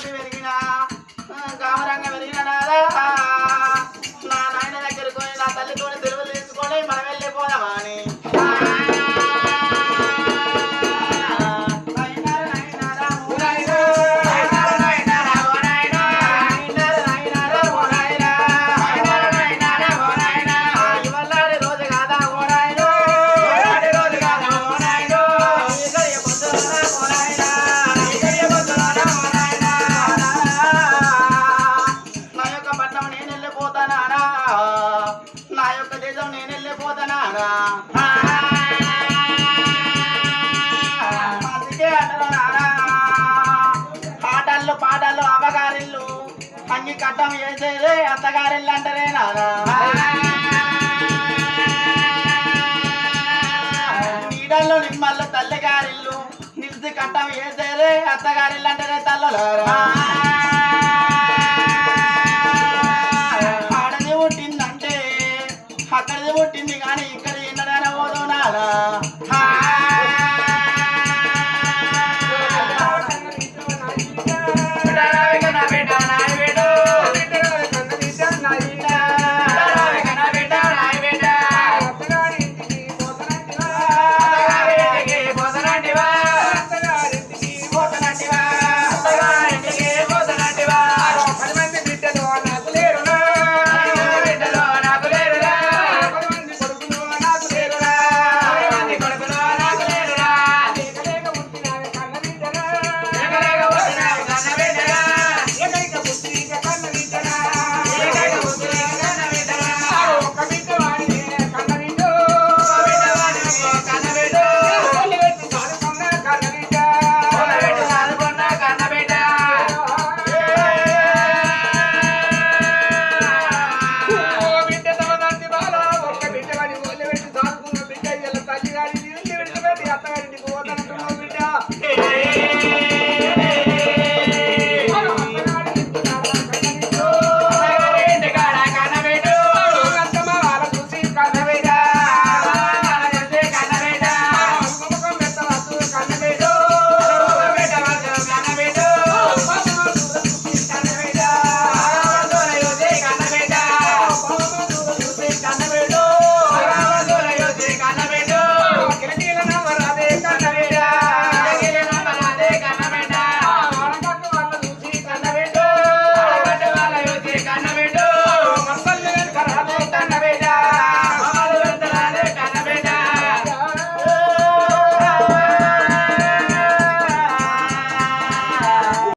కొద్ది పెరిగినా కామరంగా పెరిగినా నా నాయన దగ్గరికి పోయి నా తల్లితో తెలుగు తీసుకొని మనం వెళ్ళిపోదామా అని పాటలు అమ్మగారిల్లు అంగి కట్టం వేసేదే అత్తగారిల్లు అంటారే నానా నీడల్లో నిమ్మల్లో తల్లిగారిల్లు నిలిచి కట్టం వేసేదే అత్తగారిల్లు అంటారే తల్లులారా